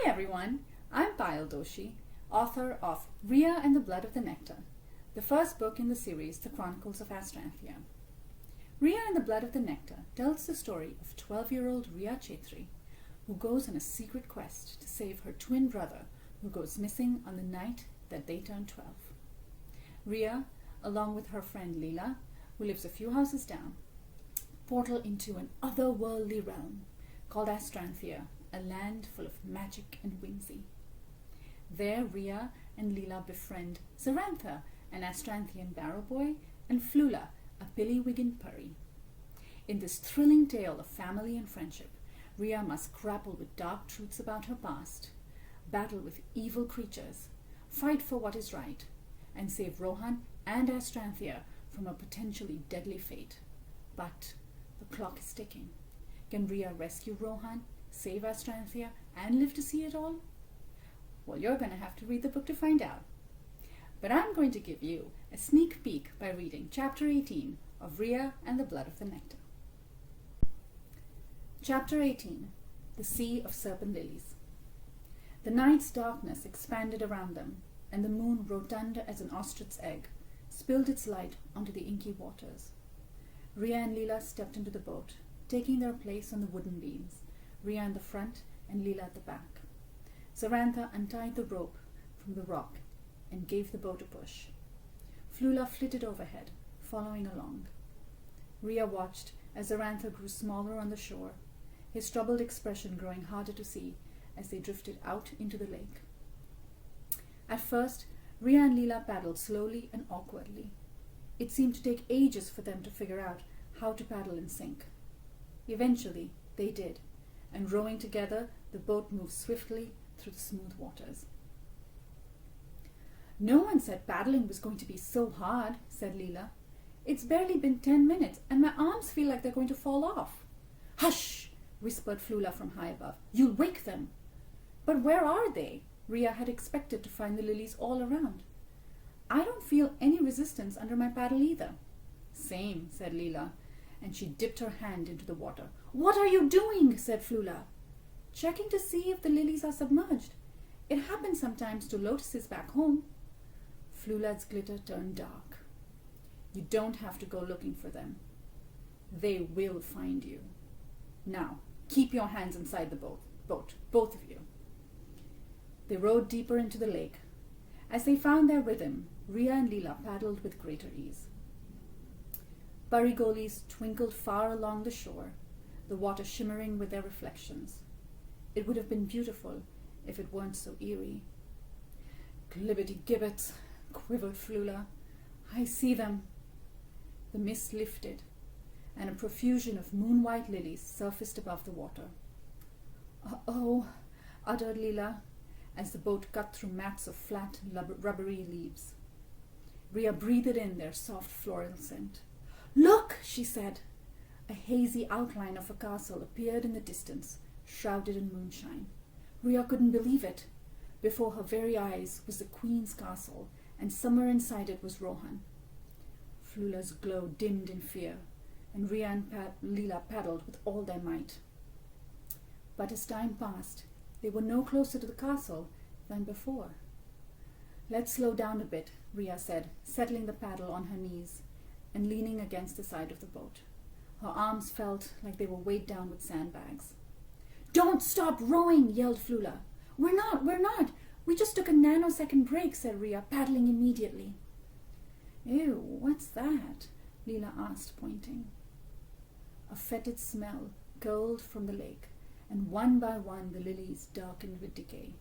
everyone, I'm Payal Doshi, author of Rhea and the Blood of the Nectar, the first book in the series The Chronicles of Astranthia. Rhea and the Blood of the Nectar tells the story of 12-year-old Rhea Chetri, who goes on a secret quest to save her twin brother who goes missing on the night that they turn 12. Rhea, along with her friend Leela, who lives a few houses down, portal into an otherworldly realm called Astranthia, a land full of magic and whimsy. There, Rhea and Leela befriend Zarantha, an Astranthian barrow boy, and Flula, a Pillywiggin Purry. In this thrilling tale of family and friendship, Rhea must grapple with dark truths about her past, battle with evil creatures, fight for what is right, and save Rohan and Astranthia from a potentially deadly fate. But the clock is ticking. Can Rhea rescue Rohan, save Astranthia, and live to see it all? Well, you're going to have to read the book to find out. But I'm going to give you a sneak peek by reading Chapter 18 of Rhea and the Blood of the Nectar. Chapter 18, The Sea of Serpent Lilies. The night's darkness expanded around them, and the moon, rotund as an ostrich's egg, spilled its light onto the inky waters. Rhea and Leela stepped into the boat, taking their place on the wooden beams, Rhea in the front and Leela at the back. Zarantha untied the rope from the rock and gave the boat a push. Flula flitted overhead, following along. Rhea watched as Zarantha grew smaller on the shore, his troubled expression growing harder to see as they drifted out into the lake. At first, Rhea and Leela paddled slowly and awkwardly. It seemed to take ages for them to figure out how to paddle in sync. Eventually, they did, and rowing together, the boat moved swiftly through the smooth waters. "No one said paddling was going to be so hard," said Leela. "It's barely been 10 minutes, and my arms feel like they're going to fall off." "Hush!" whispered Flula from high above. "You'll wake them." "But where are they?" Rhea had expected to find the lilies all around. "I don't feel any resistance under my paddle either." "Same," said Leela, and she dipped her hand into the water. "What are you doing?" said Flula. "Checking to see if the lilies are submerged. It happens sometimes to lotuses back home." Flula's glitter turned dark. "You don't have to go looking for them. They will find you. Now, keep your hands inside the boat, both of you." They rowed deeper into the lake. As they found their rhythm, Rhea and Leela paddled with greater ease. Parigolis twinkled far along the shore, the water shimmering with their reflections. It would have been beautiful if it weren't so eerie. "Glibbity-gibbets," quivered Flula. "I see them." The mist lifted, and a profusion of moon-white lilies surfaced above the water. "Uh-oh," uttered Leela, as the boat cut through mats of flat, rubbery leaves. Rhea breathed in their soft floral scent. "Look!" she said. A hazy outline of a castle appeared in the distance, shrouded in moonshine. Rhea couldn't believe it. Before her very eyes was the queen's castle, and somewhere inside it was Rohan. Flula's glow dimmed in fear, and Rhea and Leela paddled with all their might. But as time passed, they were no closer to the castle than before. "Let's slow down a bit," Rhea said, settling the paddle on her knees and leaning against the side of the boat. Her arms felt like they were weighed down with sandbags. "Don't stop rowing!" yelled Flula. We're not. We just took a nanosecond break," said Rhea, paddling immediately. "Ew, what's that?" Leela asked, pointing. A fetid smell curled from the lake, and one by one the lilies darkened with decay.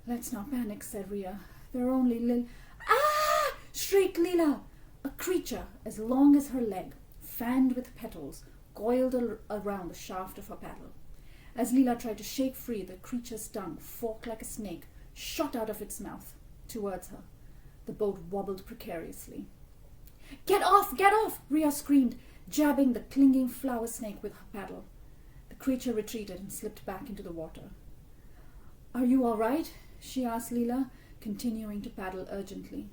"Let's not panic," said Rhea. "They're only Ah!" shrieked Leela. A creature as long as her leg, fanned with petals, coiled around the shaft of her paddle. As Leela tried to shake free, the creature's tongue, forked like a snake, shot out of its mouth towards her. The boat wobbled precariously. Get off! Get off!" Rhea screamed, jabbing the clinging flower snake with her paddle. The creature retreated and slipped back into the water. "Are you all right?" she asked Leela, continuing to paddle urgently.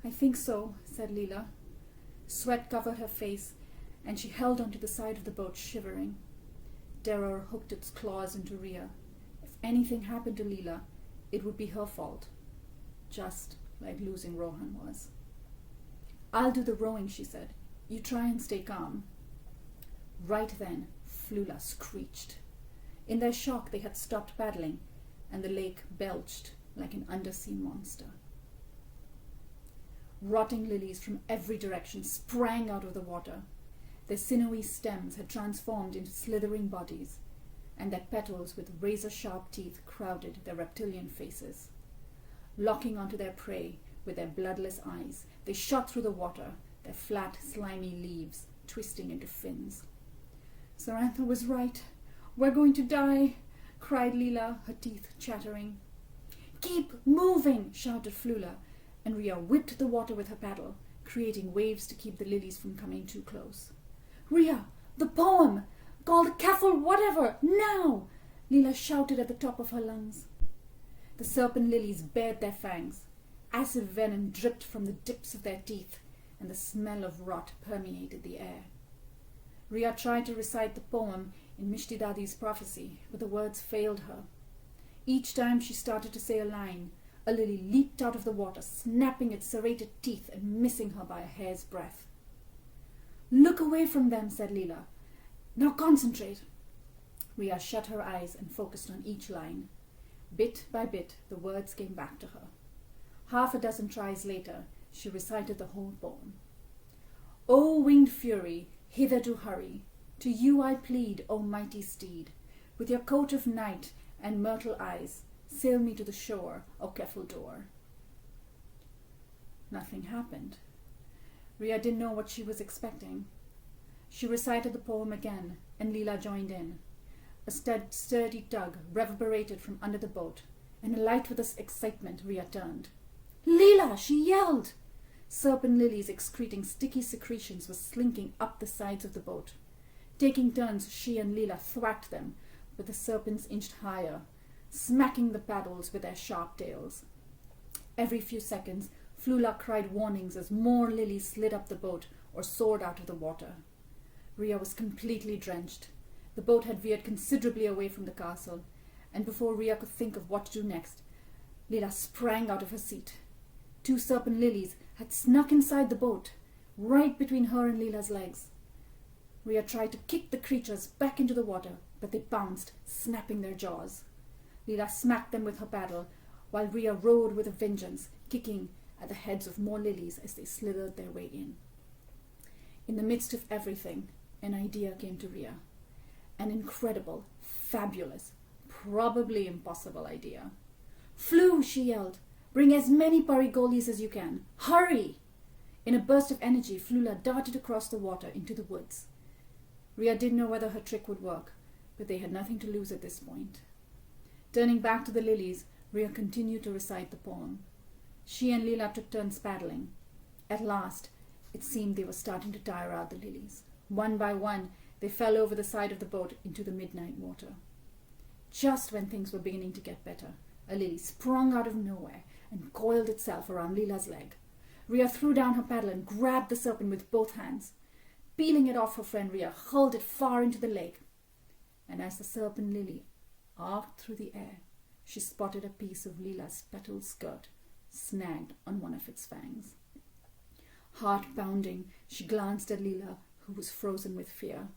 I think so," said Leela. Sweat covered her face, and she held onto the side of the boat, shivering. Terror hooked its claws into Rhea. If anything happened to Leela, it would be her fault, just like losing Rohan was. "I'll do the rowing," she said. "You try and stay calm." Right then, Flula screeched. In their shock, they had stopped paddling, and the lake belched like an undersea monster. Rotting lilies from every direction sprang out of the water. Their sinewy stems had transformed into slithering bodies, and their petals with razor-sharp teeth crowded their reptilian faces. Locking onto their prey with their bloodless eyes, they shot through the water, their flat, slimy leaves twisting into fins. "Sarantha was right. We're going to die," cried Leela, her teeth chattering. "Keep moving," shouted Flula, and Rhea whipped the water with her paddle, creating waves to keep the lilies from coming too close. "Rhea, the poem! Called Kaffel whatever! Now!" Leela shouted at the top of her lungs. The serpent lilies bared their fangs. Acid venom dripped from the tips of their teeth, and the smell of rot permeated the air. Rhea tried to recite the poem in Mishti Dadi's prophecy, but the words failed her. Each time she started to say a line, a lily leaped out of the water, snapping its serrated teeth and missing her by a hair's breadth. "Look away from them," said Leela. "Now concentrate." Rhea shut her eyes and focused on each line. Bit by bit, the words came back to her. Half a dozen tries later, she recited the whole poem. "O winged fury, hither to hurry. To you I plead, O mighty steed. With your coat of night and myrtle eyes, sail me to the shore, O Kefeldor." Nothing happened. Rhea didn't know what she was expecting. She recited the poem again, and Leela joined in. A sturdy tug reverberated from under the boat, and alight with excitement, Rhea turned. "Leela!" she yelled. Serpent lilies excreting sticky secretions were slinking up the sides of the boat. Taking turns, she and Leela thwacked them, but the serpents inched higher, smacking the paddles with their sharp tails. Every few seconds, Flula cried warnings as more lilies slid up the boat or soared out of the water. Rhea was completely drenched. The boat had veered considerably away from the castle, and before Rhea could think of what to do next, Leela sprang out of her seat. 2 serpent lilies had snuck inside the boat, right between her and Leela's legs. Rhea tried to kick the creatures back into the water, but they bounced, snapping their jaws. Leela smacked them with her paddle, while Rhea rowed with a vengeance, kicking at the heads of more lilies as they slithered their way in. In the midst of everything, an idea came to Rhea. An incredible, fabulous, probably impossible idea. "Flu!" she yelled. "Bring as many parigolis as you can. Hurry!" In a burst of energy, Flula darted across the water into the woods. Rhea didn't know whether her trick would work, but they had nothing to lose at this point. Turning back to the lilies, Rhea continued to recite the poem. She and Leela took turns paddling. At last, it seemed they were starting to tire out the lilies. One by one, they fell over the side of the boat into the midnight water. Just when things were beginning to get better, a lily sprung out of nowhere and coiled itself around Leela's leg. Rhea threw down her paddle and grabbed the serpent with both hands. Peeling it off her friend, Rhea hurled it far into the lake. And as the serpent lily arced through the air, she spotted a piece of Leela's petal skirt snagged on one of its fangs. Heart pounding, she glanced at Leela, who was frozen with fear.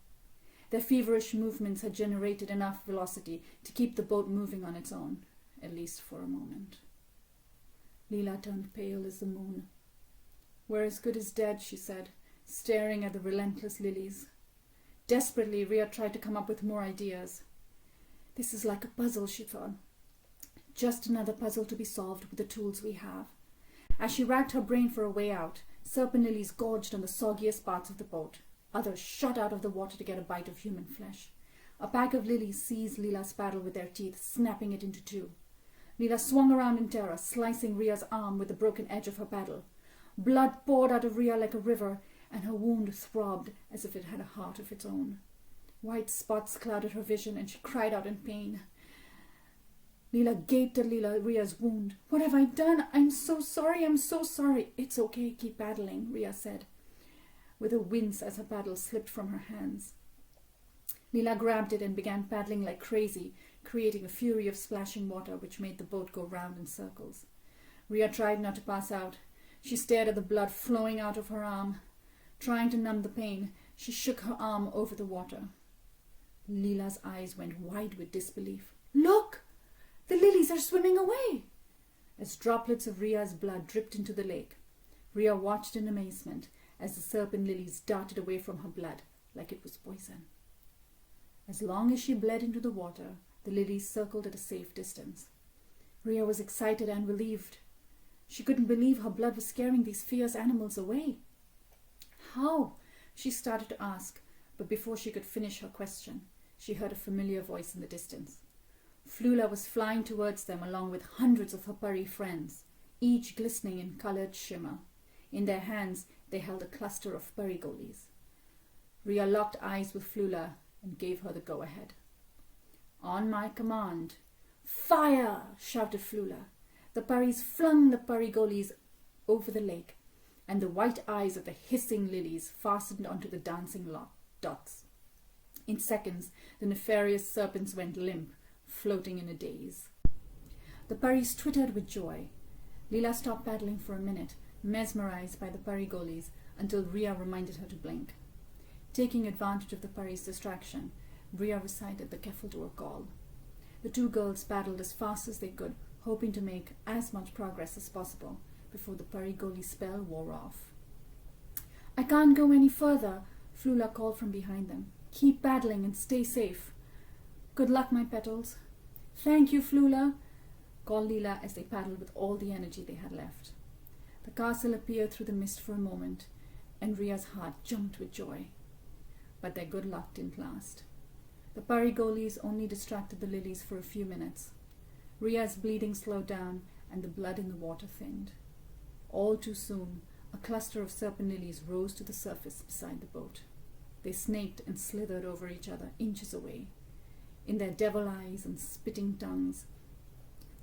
Their feverish movements had generated enough velocity to keep the boat moving on its own, at least for a moment. Leela turned pale as the moon. "We're as good as dead," she said, staring at the relentless lilies. Desperately, Rhea tried to come up with more ideas. "This is like a puzzle," she thought. "Just another puzzle to be solved with the tools we have." As she racked her brain for a way out, serpent lilies gorged on the soggiest parts of the boat. Others shot out of the water to get a bite of human flesh. A pack of lilies seized Leela's paddle with their teeth, snapping it into 2. Leela swung around in terror, slicing Rhea's arm with the broken edge of her paddle. Blood poured out of Rhea like a river, and her wound throbbed as if it had a heart of its own. White spots clouded her vision, and she cried out in pain. Leela gaped at Rhea's wound. "What have I done? I'm so sorry, I'm so sorry." "It's okay, keep paddling," Rhea said, with a wince as her paddle slipped from her hands. Leela grabbed it and began paddling like crazy, creating a fury of splashing water which made the boat go round in circles. Rhea tried not to pass out. She stared at the blood flowing out of her arm. Trying to numb the pain, she shook her arm over the water. Leela's eyes went wide with disbelief. "Look! The lilies are swimming away!" As droplets of Rhea's blood dripped into the lake, Rhea watched in amazement as the serpent lilies darted away from her blood like it was poison. As long as she bled into the water, the lilies circled at a safe distance. Rhea was excited and relieved. She couldn't believe her blood was scaring these fierce animals away. How? She started to ask, but before she could finish her question, she heard a familiar voice in the distance. Flula was flying towards them along with hundreds of her purry friends, each glistening in coloured shimmer. In their hands, they held a cluster of purry-golies. Rhea locked eyes with Flula and gave her the go-ahead. "On my command." "Fire!" shouted Flula. The purries flung the purry-golies over the lake, and the white eyes of the hissing lilies fastened onto the dancing dots. In seconds, the nefarious serpents went limp, floating in a daze. The purries twittered with joy. Leela stopped paddling for a minute, mesmerized by the purry-golies, until Rhea reminded her to blink. Taking advantage of the purry's distraction, Rhea recited the Kefaldur call. The two girls paddled as fast as they could, hoping to make as much progress as possible before the purry-goli spell wore off. "I can't go any further," Flula called from behind them. "Keep paddling and stay safe." "Good luck, my petals." "Thank you, Flula," called Leela as they paddled with all the energy they had left. The castle appeared through the mist for a moment, and Rhea's heart jumped with joy. But their good luck didn't last. The purry-golies only distracted the lilies for a few minutes. Rhea's bleeding slowed down, and the blood in the water thinned. All too soon, a cluster of serpent lilies rose to the surface beside the boat. They snaked and slithered over each other, inches away. In their devil eyes and spitting tongues,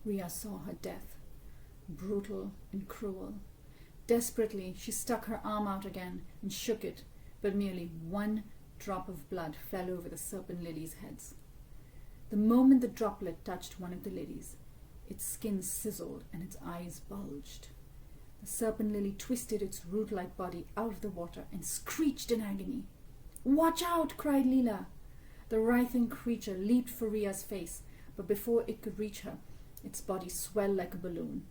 Rhea saw her death, brutal and cruel. Desperately, she stuck her arm out again and shook it, but merely one drop of blood fell over the serpent lilies' heads. The moment the droplet touched one of the lilies, its skin sizzled and its eyes bulged. The serpent lily twisted its root-like body out of the water and screeched in agony. "Watch out!" cried Leela. The writhing creature leaped for Rhea's face, but before it could reach her, its body swelled like a balloon.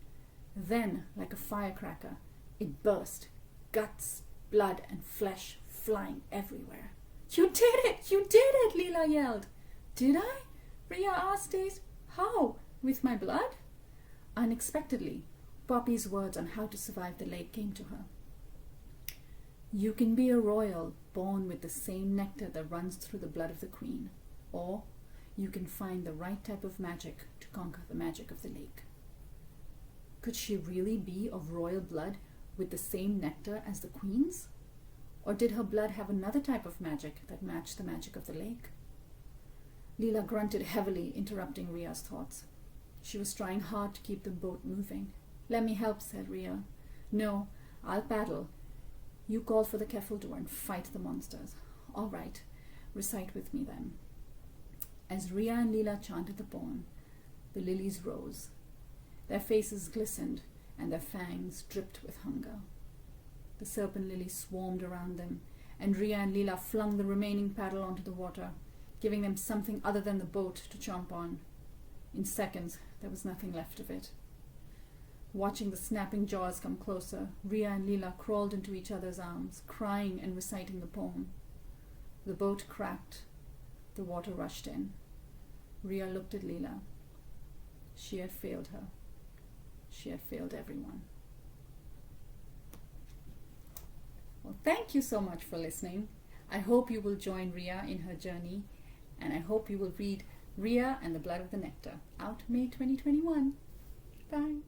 Then, like a firecracker, it burst, guts, blood, and flesh flying everywhere. "You did it! You did it!" Leela yelled. "Did I?" Rhea asked, dazed. "How? With my blood?" Unexpectedly, Poppy's words on how to survive the lake came to her. "You can be a royal born with the same nectar that runs through the blood of the queen, or you can find the right type of magic to conquer the magic of the lake." Could she really be of royal blood with the same nectar as the queen's? Or did her blood have another type of magic that matched the magic of the lake? Leela grunted heavily, interrupting Rhea's thoughts. She was trying hard to keep the boat moving. "Let me help," said Rhea. "No, I'll paddle. You call for the Kefaldur and fight the monsters." "All right, recite with me then." As Rhea and Leela chanted the poem, the lilies rose. Their faces glistened and their fangs dripped with hunger. The serpent lilies swarmed around them, and Rhea and Leela flung the remaining paddle onto the water, giving them something other than the boat to chomp on. In seconds, there was nothing left of it. Watching the snapping jaws come closer, Rhea and Leela crawled into each other's arms, crying and reciting the poem. The boat cracked. The water rushed in. Rhea looked at Leela. She had failed her. She had failed everyone. Well, thank you so much for listening. I hope you will join Rhea in her journey, and I hope you will read Rhea and the Blood of the Nectar, out May 2021. Bye.